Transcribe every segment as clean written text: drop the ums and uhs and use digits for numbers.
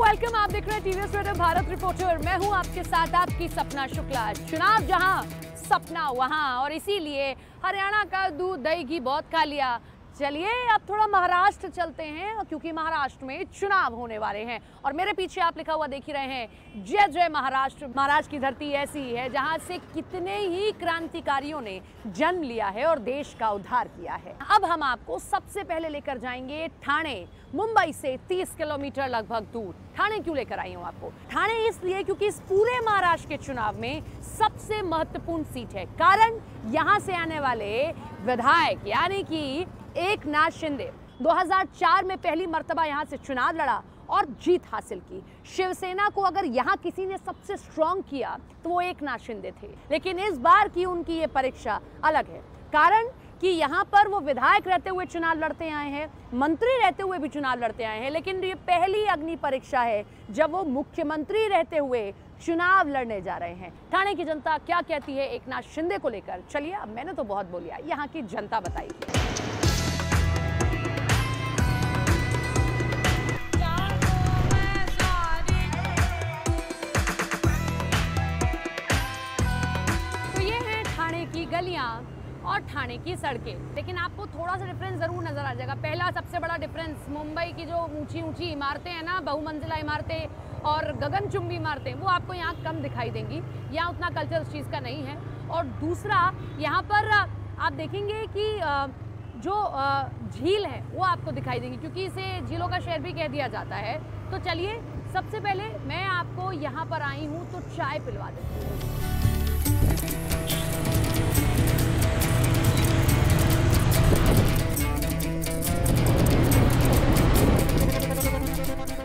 Welcome, आप देख रहे हैं टीवी स्टेट भारत रिपोर्टर। मैं हूं आपके साथ आपकी सपना शुक्ला। चुनाव जहां सपना वहां, और इसीलिए हरियाणा का दूध दही घी बहुत खा लिया। चलिए अब थोड़ा महाराष्ट्र चलते हैं, क्योंकि महाराष्ट्र में चुनाव होने वाले हैं। और मेरे पीछे आप लिखा हुआ देख ही रहे हैं, जय जय महाराष्ट्र। महाराष्ट्र की धरती ऐसी है जहां से कितने ही क्रांतिकारियों ने जन्म लिया है और देश का उद्धार किया है। अब हम आपको सबसे पहले लेकर जाएंगे ठाणे, मुंबई से 30 किलोमीटर लगभग दूर। ठाणे क्यों लेकर आई हूँ आपको? ठाणे इसलिए क्योंकि इस पूरे महाराष्ट्र के चुनाव में सबसे महत्वपूर्ण सीट है। कारण यहाँ से आने वाले विधायक यानी कि एकनाथ शिंदे 2004 में पहली मर्तबा यहाँ से चुनाव लड़ा और जीत हासिल की। शिवसेना को अगर यहाँ किसी ने सबसे स्ट्रॉन्ग किया तो वो एकनाथ शिंदे थे। लेकिन इस बार की उनकी ये परीक्षा अलग है। कारण कि यहाँ पर वो विधायक रहते हुए चुनाव लड़ते आए हैं, मंत्री रहते हुए भी चुनाव लड़ते आए हैं, लेकिन ये पहली अग्नि परीक्षा है जब वो मुख्यमंत्री रहते हुए चुनाव लड़ने जा रहे हैं। ठाणे की जनता क्या कहती है एकनाथ शिंदे को लेकर? चलिए, अब मैंने तो बहुत बोलिया, यहाँ की जनता बताएगी। गलियां और ठाणे की सड़कें, लेकिन आपको थोड़ा सा डिफरेंस जरूर नजर आ जाएगा। पहला सबसे बड़ा डिफरेंस, मुंबई की जो ऊंची ऊंची इमारतें हैं ना, बहुमंजिला इमारतें और गगनचुंबी इमारतें, वो आपको यहाँ कम दिखाई देंगी। यहाँ उतना कल्चर उस चीज़ का नहीं है। और दूसरा, यहाँ पर आप देखेंगे कि जो झील है वो आपको दिखाई देंगी, क्योंकि इसे झीलों का शहर भी कह दिया जाता है। तो चलिए, सबसे पहले मैं आपको यहाँ पर आई हूँ तो चाय पिलवा देती हूँ।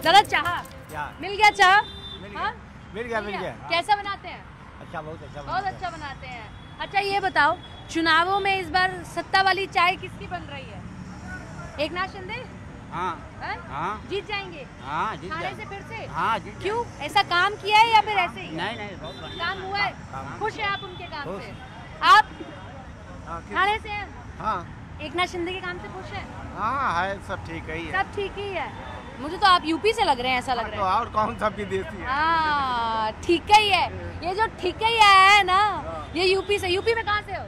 दादा, चाह मिल गया? चाह मिल गया। कैसा बनाते हैं? अच्छा, बहुत अच्छा बनाते हैं। अच्छा, ये बताओ, चुनावों में इस बार सत्ता वाली चाय किसकी बन रही है? एकनाथ शिंदे? हाँ। जीत जाएंगे? हाँ, जीत ठाणे से फिर से? हाँ, जीत। क्यों, ऐसा काम किया है या फिर ऐसे ही? नहीं, बहुत बढ़िया काम हुआ है। खुश है आप उनके काम से? आप ठाणे से हैं? हाँ। एकनाथ शिंदे के काम से खुश है? हाँ, है, सब ठीक ही है। सब ठीक ही है। मुझे तो आप यूपी से लग रहे हैं, ऐसा लग रहा है। और कौन सा विदेशी है? हाँ, ठीक ही है। ये जो ठीक ही है ना, ये यूपी से। यूपी में कहाँ से हो?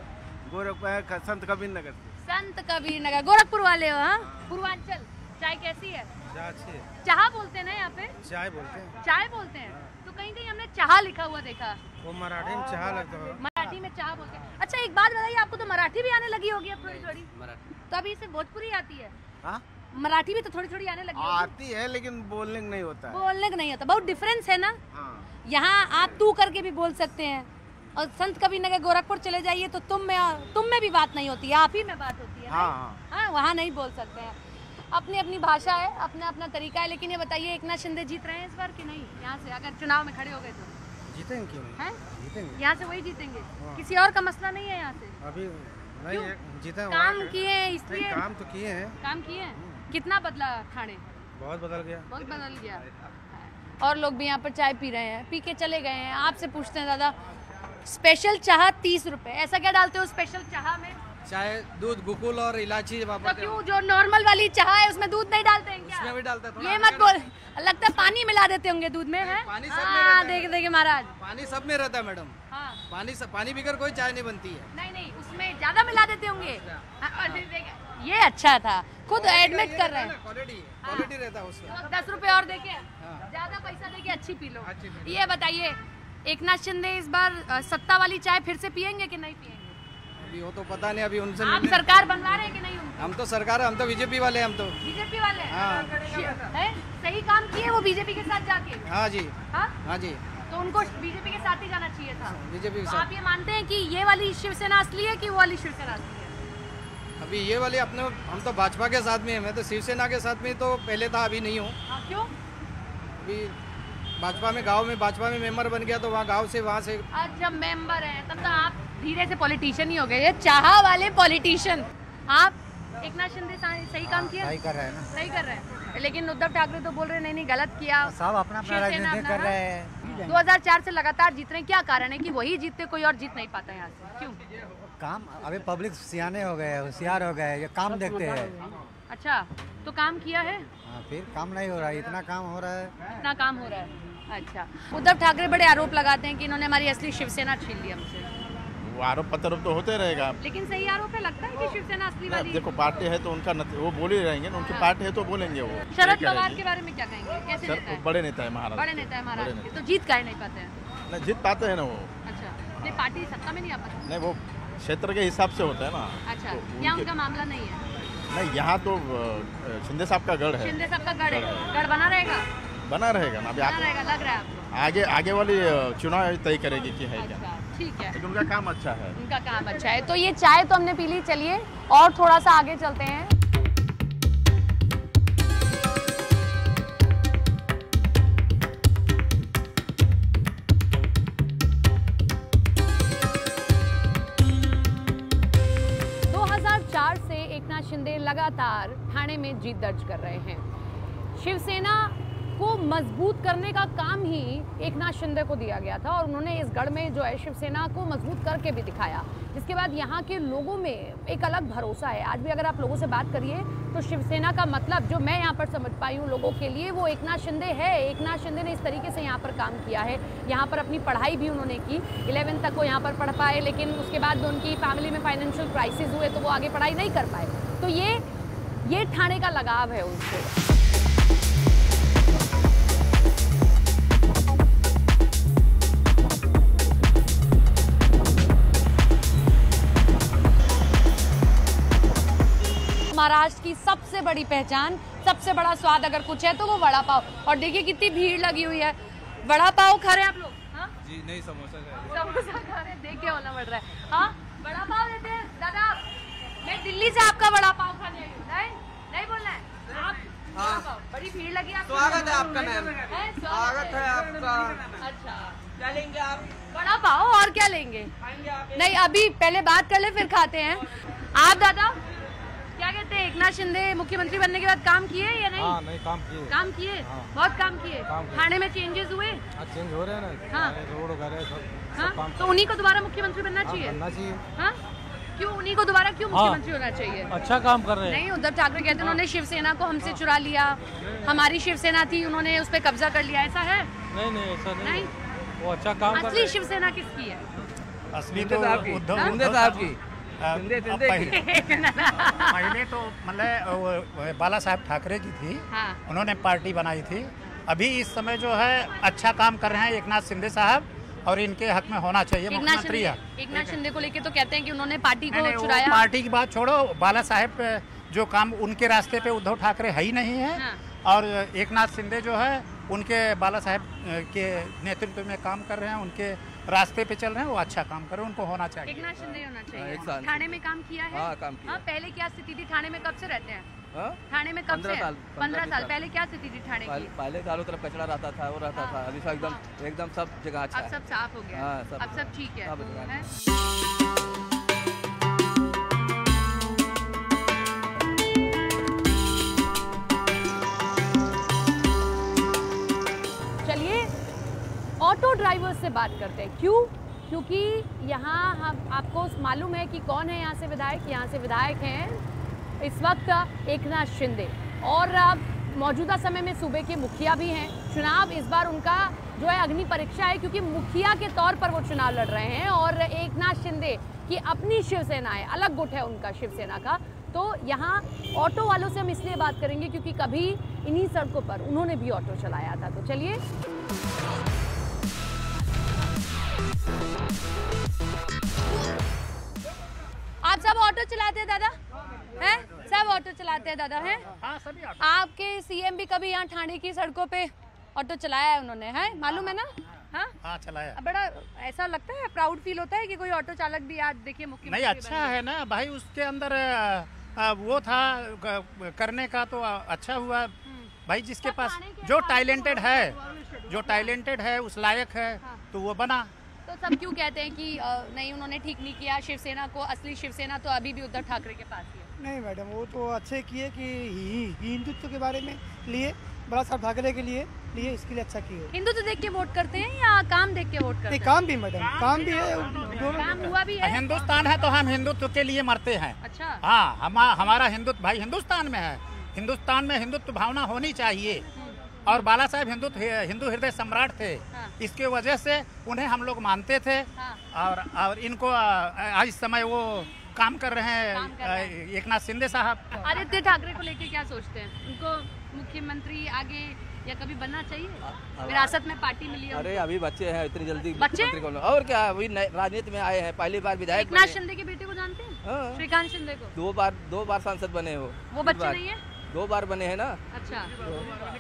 गोरखपुर, संत कबीर नगर। संत कबीर नगर, गोरखपुर वाले हो? हाँ, पूर्वांचल। चाय कैसी है? चाह बोलते हैं ना यहाँ पे? चाय बोलते हैं। चाय बोलते हैं। तो कहीं कहीं हमने चाह लिखा हुआ देखा। वो मराठी में चाह लगता है। मराठी में चाह बोलते हैं। अच्छा, एक बात बताइए, आपको तो मराठी भी आने लगी होगी अब थोड़ी? तो अभी इसे भोजपुरी आती है? हाँ, मराठी भी तो थोड़ी आने लगी होगी। आती है, लेकिन बोलने नहीं होता है। बोलने का नहीं होता, बहुत डिफरेंस है ना। हाँ। यहाँ आप तू करके भी बोल सकते हैं, और संत कबीर नगर गोरखपुर चले जाइए तो तुम में भी बात नहीं होती है, आप ही में बात होती है। हाँ, वहाँ नहीं बोल सकते हैं। अपनी अपनी भाषा है, अपना अपना तरीका है। लेकिन ये बताइए, एकनाथ शिंदे जीत रहे हैं इस बार कि नहीं? यहाँ से अगर चुनाव में खड़े हो गए तो जीतेंगे क्यों नहीं? जीतेंगे। यहाँ से वही जीतेंगे। किसी और का मसला नहीं है यहाँ से? अभी नहीं जीते। काम किए हैं इसलिए? काम तो किए हैं। काम किए हैं। कितना बदला ठाणे? बहुत बदल गया। बहुत बदल गया। और लोग भी यहाँ पर चाय पी रहे हैं, पी के चले गए हैं। आपसे पूछते हैं, दादा, स्पेशल चाह 30 रुपए, ऐसा क्या डालते हो स्पेशल चाह में? चाय, दूध, गुकुल और इलायची। तो क्यों, जो नॉर्मल वाली चाह है उसमें दूध नहीं डालते हैं क्या? उसमें भी डालते हैं। ये मत बोल, लगता है पानी मिला देते होंगे दूध में, है? पानी सब में रहता है। देखिए महाराज, पानी सब में रहता है मैडम। हाँ, पानी बिगर कोई चाय नहीं बनती है। नहीं, उसमें ज्यादा मिला देते होंगे। ये अच्छा था, खुद एडमिट कर रहे हैं। क्वालिटी रहता है उसमें। 10 रुपए और देके ज्यादा पैसा देके अच्छी पी लो। ये बताइए, एकनाथ शिंदे इस बार सत्ता वाली चाय फिर से पियेंगे कि नहीं पियेंगे? अभी वो तो पता नहीं। अभी उनसे आप सरकार बनवा रहे हैं कि नहीं? हम तो सरकार, हम तो बीजेपी वाले। हम तो बीजेपी वाले हाँ। है? सही काम किए वो बीजेपी के साथ जाके? हाँ जी। हाँ जी। तो उनको बीजेपी के साथ ही जाना चाहिए था। बीजेपी के तो साथ। आप ये मानते हैं कि ये वाली शिवसेना असली है कि वो वाली शिवसेना असली है? अभी ये वाले अपने, हम तो भाजपा के साथ में है। मैं तो शिवसेना के साथ में तो पहले था, अभी नहीं हूँ। क्यों? अभी भाजपा में भाजपा में मेंबर बन गया तो वहाँ गाँव से वहाँ से। जब मेंबर है तब तो आप धीरे से पॉलिटिशियन ही हो गए। ये चाह वाले पॉलिटिशियन। आप एकनाथ शिंदे सही काम किया? सही कर रहे हैं ना। सही कर रहे हैं, लेकिन उद्धव ठाकरे तो बोल रहे नहीं गलत किया। सब अपना राजनीति कर रहे हैं। 2004 से लगातार जीत रहे हैं। क्या कारण है कि वही जीतते, कोई और जीत नहीं पाता यहाँ से? क्यों? काम अभी पब्लिक सियाने हो गए, होशियार हो गए, ये काम देखते हैं। अच्छा, तो काम किया है? हाँ, फिर काम नहीं हो रहा है, इतना काम हो रहा है। इतना काम हो रहा है। अच्छा, उद्धव ठाकरे बड़े आरोप लगाते हैं कि इन्होंने हमारी असली शिवसेना छीन ली हमसे। वो आरोप प्रत्यारोप तो होते रहेगा, लेकिन सही आरोप है, लगता है कि शिवसेना असली वाली। देखो पार्टी है तो उनका वो बोल ही रहेंगे, उनकी पार्टी है तो बोलेंगे वो। शरद पवार के बारे में क्या कहेंगे? कैसे नेता है? बड़े नेता है महाराष्ट्र, बड़े नेता है महाराष्ट्र के, तो जीत काहे नहीं पाते हैं? नहीं जीत पाते हैं ना वो। अच्छा, नहीं पार्टी सत्ता में नहीं आ पाती। नहीं वो क्षेत्र के हिसाब से होता है ना। अच्छा, तो यहाँ उनका मामला नहीं है? नहीं, यहाँ तो शिंदे साहब का गढ़ है। शिंदे साहब का गढ़ है, गढ़ बना रहेगा? बना रहेगा ना। अभी बना रहेगा लग रहा है आपको? आगे वाली चुनाव तय करेगी कि है क्या। अच्छा, ठीक है, लेकिन उनका काम अच्छा है। उनका काम अच्छा है। तो ये चाय तो हमने पी ली, चलिए और थोड़ा सा आगे चलते हैं। से एकनाथ शिंदे लगातार ठाणे में जीत दर्ज कर रहे हैं। शिवसेना को मजबूत करने का काम ही एकनाथ शिंदे को दिया गया था और उन्होंने इस गढ़ में जो है शिवसेना को मजबूत करके भी दिखाया, जिसके बाद यहाँ के लोगों में एक अलग भरोसा है। आज भी अगर आप लोगों से बात करिए तो शिवसेना का मतलब जो मैं यहाँ पर समझ पाई हूँ लोगों के लिए, वो एकनाथ शिंदे है। एकनाथ शिंदे ने इस तरीके से यहाँ पर काम किया है। यहाँ पर अपनी पढ़ाई भी उन्होंने की, 11वीं तक वो यहाँ पर पढ़ पाए, लेकिन उसके बाद उनकी फैमिली में फाइनेंशियल क्राइसिस हुए तो वो आगे पढ़ाई नहीं कर पाए। तो ये ठाणे का लगाव है उनसे। महाराष्ट्र की सबसे बड़ी पहचान, सबसे बड़ा स्वाद अगर कुछ है तो वो वड़ा पाव। और देखिए कितनी भीड़ लगी हुई है। वड़ा पाव खा रहे हैं आप लोग? हाँ जी, नहीं समोसा समोसा खा रहे हैं, देख के होना पड़ रहा है। हाँ, वड़ा पाव देते हैं दादा। मैं दिल्ली से आपका वड़ा पाव खाने आई हूँ। नहीं बोलना है आप? हाँ, बड़ी भीड़ लगी है। स्वागत है आपका मैम, स्वागत है आपका। अच्छा, क्या लेंगे आप? वड़ा पाव और क्या लेंगे? नहीं, अभी पहले बात कर ले फिर खाते हैं। आप दादा क्या कहते हैं, एकनाथ शिंदे मुख्यमंत्री बनने के बाद काम किए या नहीं? हाँ, नहीं काम किए। काम किए? हाँ। बहुत काम किए। ठाणे में चेंजेस हुए? चेंज हो रहे हैं ना। हाँ, रोड वगैरह सब। हाँ, तो उन्हीं को दोबारा मुख्यमंत्री बनना चाहिए। हाँ, क्यों उन्हीं को दोबारा क्यों मुख्यमंत्री होना चाहिए? अच्छा काम कर रहे हैं। नहीं, उद्धव ठाकरे कहते हैं उन्होंने शिवसेना को हमसे चुरा लिया, हमारी शिवसेना थी, उन्होंने उस पर कब्जा कर लिया, ऐसा है? नहीं ऐसा नहीं, वो अच्छा काम कर रहे हैं। असली शिवसेना किसकी है? असली तो उद्धव साहब की। पहले तो मतलब बाला साहब ठाकरे जी थी। हाँ। उन्होंने पार्टी बनाई थी। अभी इस समय जो है अच्छा काम कर रहे हैं एकनाथ शिंदे साहब और इनके हक में होना चाहिए मुख्यमंत्री। एकनाथ शिंदे को लेके तो कहते हैं कि उन्होंने पार्टी को नहीं, चुराया। पार्टी की बात छोड़ो, बाला साहब जो काम उनके रास्ते पे उद्धव ठाकरे है ही नहीं है। हाँ। और एकनाथ शिंदे जो है उनके बाला साहब के नेतृत्व में काम कर रहे हैं, उनके रास्ते पे चल रहे हैं, वो अच्छा काम कर रहे हैं, उनको होना चाहिए। एकनाथ शिंदे होना एक चाहिए। साल। ठाणे में काम किया है? हाँ, काम किया। हाँ, पहले क्या स्थिति थी ठाणे में? कब से रहते हैं ठाणे में? कब 15 से? साल। 15 साल पहले क्या स्थिति थी ठाणे की? पहले चारों तरफ कचरा रहता था, वो रहता था। अभी सब एकदम सब जगह अच्छा अब है। सब साफ हो गया। हाँ, सब- अब सब ठीक है, सब अच्छा है। हैं? चलिए ऑटो ड्राइवर्स से बात करते हैं। क्यों? क्योंकि यहाँ हम आपको मालूम है कि कौन है यहाँ से विधायक। यहाँ से विधायक हैं इस वक्त एकनाथ शिंदे और मौजूदा समय में सूबे के मुखिया भी हैं। चुनाव इस बार उनका जो है अग्नि परीक्षा है, क्योंकि मुखिया के तौर पर वो चुनाव लड़ रहे हैं और एकनाथ शिंदे की अपनी शिवसेना है, अलग गुट है उनका शिवसेना का। तो यहाँ ऑटो वालों से हम इसलिए बात करेंगे क्योंकि कभी इन्हीं सड़कों पर उन्होंने भी ऑटो चलाया था। तो चलिए आप सब ऑटो चलाते हैं दादा? हैं? सब ऑटो चलाते हैं दादा? हैं? हाँ, सभी आपके सीएम भी कभी यहाँ ठाणे की सड़कों पे ऑटो चलाया है उन्होंने, है मालूम है ना? हाँ, हाँ चलाया। बड़ा ऐसा लगता है, प्राउड फील होता है कि कोई ऑटो चालक भी आज देखिए मुख्यमंत्री नहीं, अच्छा है ना भाई, उसके अंदर वो था करने का, तो अच्छा हुआ भाई। जिसके पास जो टैलेंटेड है उस लायक है तो वो बना। तो सब क्यों कहते हैं कि नहीं उन्होंने ठीक नहीं किया, शिवसेना को, असली शिवसेना तो अभी भी उद्धव ठाकरे के पास ही है? नहीं मैडम, वो तो अच्छे किए कि हिंदुत्व के बारे में लिए, बाला साहब ठाकरे के लिए इसके लिए अच्छा किए। हिंदू तो देख के वोट करते हैं या काम देख के वोट करते हैं? काम भी मैडम, काम भी है, काम हुआ भी है। हिंदुस्तान है तो हम हिंदुत्व के लिए मरते हैं। अच्छा। हाँ, हमारा हिंदुत्व भाई हिंदुस्तान में है। हिंदुस्तान में हिंदुत्व भावना होनी चाहिए। और बाला साहब हिंदू हृदय सम्राट थे। हाँ। इसके वजह से उन्हें हम लोग मानते थे। हाँ। और इनको आज इस समय वो काम कर रहे हैं एकनाथ शिंदे साहब। आदित्य ठाकरे को लेके क्या सोचते हैं? उनको मुख्यमंत्री आगे या कभी बनना चाहिए? विरासत में पार्टी मिली है। अरे अभी बच्चे हैं, इतनी जल्दी बच्चे? और क्या, अभी राजनीति में आए हैं, पहली बार विधायक। एकनाथ शिंदे के बेटे को जानते हैं? हाँ। श्रीकांत शिंदे को। दो बार सांसद बने वो बच्चे नहीं है? 2 बार बने हैं ना। अच्छा।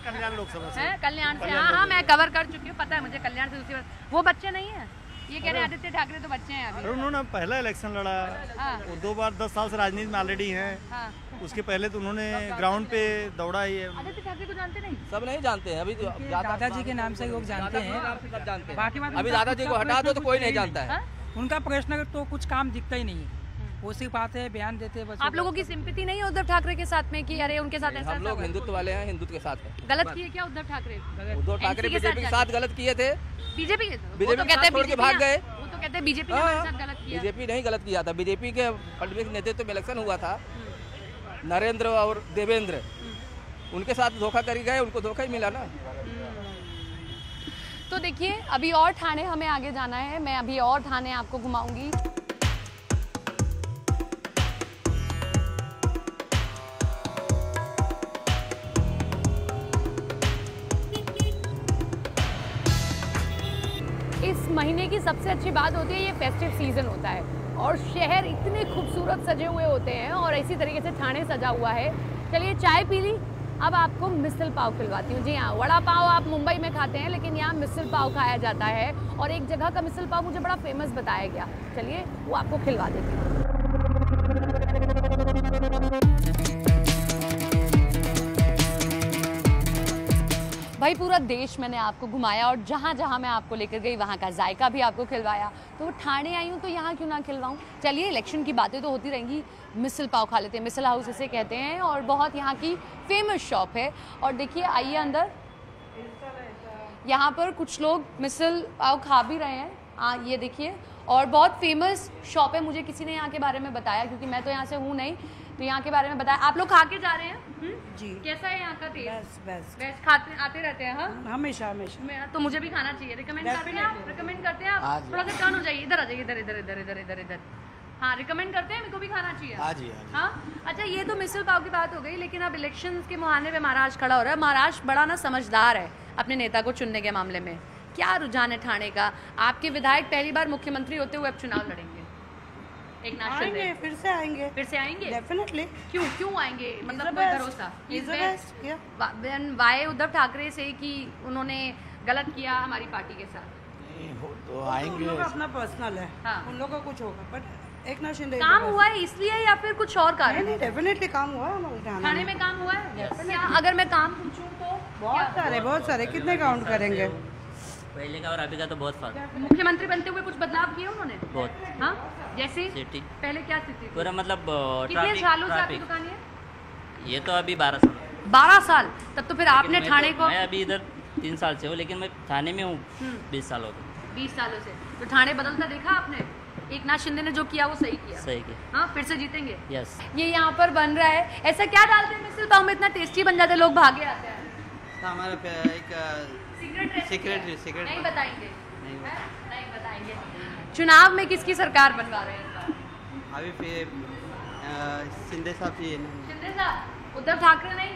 कल्याण लोकसभा से। कल्याण से। हाँ, मैं कवर कर चुकी हूँ, पता है मुझे कल्याण से। दूसरी बार वो बच्चे नहीं है, ये कह रहे हैं आदित्य ठाकरे तो बच्चे हैं अभी। उन्होंने पहला इलेक्शन लड़ा। हाँ। और 2 बार 10 साल से राजनीति में ऑलरेडी हैं। हाँ। उसके पहले तो उन्होंने ग्राउंड पे दौड़ा ही है। आदित्य ठाकरे को जानते नहीं? सब नहीं जानते हैं। अभी दादाजी के नाम से लोग जानते हैं, जानते हैं। बाकी अभी दादाजी को हटा दो तो कोई नहीं जानता है। उनका प्रश्न तो कुछ काम दिखता ही नहीं है। वो सिर्फ आते हैं, बयान देते हैं। आप लोगों की सिंपैथी नहीं है उद्धव ठाकरे के साथ में कि अरे उनके साथ ऐसा हम लोग हिंदुत्व वाले हैं, हिंदुत्व के साथ हैं। गलत किए क्या उद्धव ठाकरे? बीजेपी के साथ गलत किए थे। बीजेपी के साथ छोड़ के भाग गए। वो तो कहते हैं बीजेपी ने हमारे साथ गलत किया। बीजेपी नहीं गलत किया था। बीजेपी के फडणवीस नेतृत्व में इलेक्शन हुआ था। नरेंद्र और देवेंद्र उनके साथ धोखा कर गए, उनको धोखा ही मिला ना। तो देखिए अभी और थाने हमें आगे जाना है, मैं अभी और थाने आपको घुमाऊंगी। इस महीने की सबसे अच्छी बात होती है ये फेस्टिव सीजन होता है और शहर इतने खूबसूरत सजे हुए होते हैं और इसी तरीके से ठाणे सजा हुआ है। चलिए चाय पी ली, अब आपको मिसल पाव खिलवाती हूँ। जी हाँ, वड़ा पाव आप मुंबई में खाते हैं लेकिन यहाँ मिसल पाव खाया जाता है और एक जगह का मिसल पाव मुझे बड़ा फेमस बताया गया। चलिए वो आपको खिलवा देती हूँ। भाई पूरा देश मैंने आपको घुमाया और जहाँ जहाँ मैं आपको लेकर गई वहाँ का जायका भी आपको खिलवाया। तो ठाणे आई हूँ तो यहाँ क्यों ना खिलवाऊँ। चलिए इलेक्शन की बातें तो होती रहेंगी, मिसल पाव खा लेते हैं। मिसल हाउस इसे कहते हैं और बहुत यहाँ की फेमस शॉप है। और देखिए आइए अंदर, यहाँ पर कुछ लोग मिसल पाव खा भी रहे हैं। ये देखिए, और बहुत फेमस शॉप है। मुझे किसी ने यहाँ के बारे में बताया क्योंकि मैं तो यहाँ से हूँ नहीं, तो यहाँ के बारे में बताया। आप लोग खा के जा रहे हैं? जी। कैसा है यहाँ का टेस्ट? बस खाते आते रहते हैं? हाँ, हमेशा। तो मुझे भी खाना चाहिए। रिकमेंड करते हैं आप? रिकमेंड करते हैं आप? थोड़ा सा टर्न हो जाइए, इधर आ जाइए, इधर इधर इधर इधर इधर इधर। हाँ, रिकमेंड करते हैं, मेरे को भी खाना चाहिए। हाँ। अच्छा, ये तो मिसल पाव की बात हो गई, लेकिन अब इलेक्शन के मुहाने पे महाराष्ट्र खड़ा हो रहा है। महाराष्ट्र बड़ा ना समझदार है अपने नेता को चुनने के मामले में। क्या रुझान है ठाणे का? आपके विधायक पहली बार मुख्यमंत्री होते हुए अब चुनाव लड़ेंगे। एकनाथ शिंदे फिर से आएंगे डेफिनेटली। क्यों आएंगे? मतलब कोई भरोसा? वाई उद्धव ठाकरे से कि उन्होंने गलत किया हमारी पार्टी के साथ? तो आएंगे, अपना पर्सनल है। हाँ। उन लोगों को कुछ होगा, बट एकनाथ शिंदे काम हुआ है इसलिए या फिर कुछ और कारण? नहीं, डेफिनेटली काम हुआ है। ठाणे में काम हुआ है। क्या अगर मैं काम पूछूं तो? बहुत सारे कितने काउंट करेंगे? पहले का और अभी का तो बहुत फर्क है। मुख्यमंत्री बनते हुए कुछ बदलाव किए उन्होंने? बहुत। हाँ, जैसे सिटी पहले क्या स्थिति थी? पूरा मतलब कितने सालों से आपकी दुकान है? ये तो अभी 12 साल। 12 साल? तब तो फिर आपने ठाणे को। मैं अभी इधर 3 साल से हूँ, लेकिन मैं ठाणे में हूँ 20 साल हो गए। 20 सालों से तो ठाणे बदलता देखा आपने? एकनाथ शिंदे ने जो किया वो सही किया। सही किया। हाँ, फिर से जीतेंगे। यस। ये यहाँ पर बन रहा है, ऐसा क्या डालते हैं मिसल पाव में इतना टेस्टी बन जाता है लोग भागे आते हैं? हमारा एक सीक्रेट नहीं बताएंगे? नहीं बताएंगे। चुनाव में किसकी सरकार बनवा रहे हैं? अभी फिर शिंदे साहब जी। शिंदे साहब? उद्धव ठाकरे नहीं?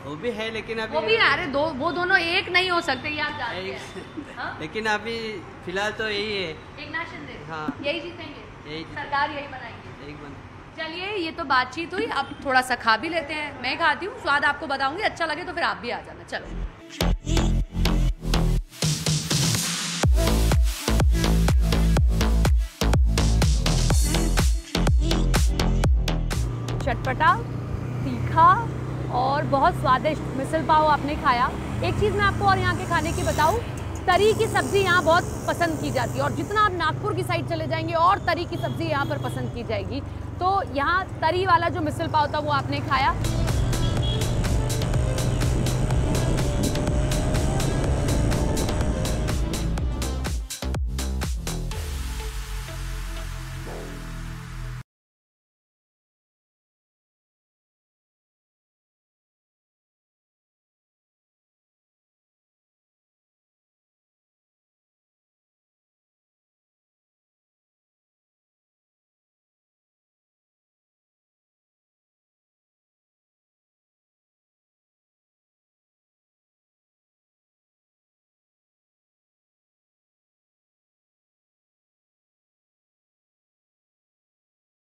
वो भी है लेकिन अभी वो भी है। अरे वो दोनों एक नहीं हो सकते, ये आप जानते हैं। हाँ? लेकिन अभी फिलहाल तो यही है, एकनाथ शिंदे। हाँ। यही जीतेंगे, सरकार यही बनाएंगे। चलिए ये तो बातचीत हुई, अब थोड़ा सा खा भी लेते हैं। मैं खाती हूँ, स्वाद आपको बताऊंगी, अच्छा लगे तो फिर आप भी आ जाना। चलो। चटपटा, तीखा और बहुत स्वादिष्ट मिसल पाव आपने खाया। एक चीज़ मैं आपको और यहाँ के खाने की बताऊँ, तरी की सब्ज़ी यहाँ बहुत पसंद की जाती है और जितना आप नागपुर की साइड चले जाएंगे और तरी की सब्ज़ी यहाँ पर पसंद की जाएगी। तो यहाँ तरी वाला जो मिसल पाव था वो आपने खाया।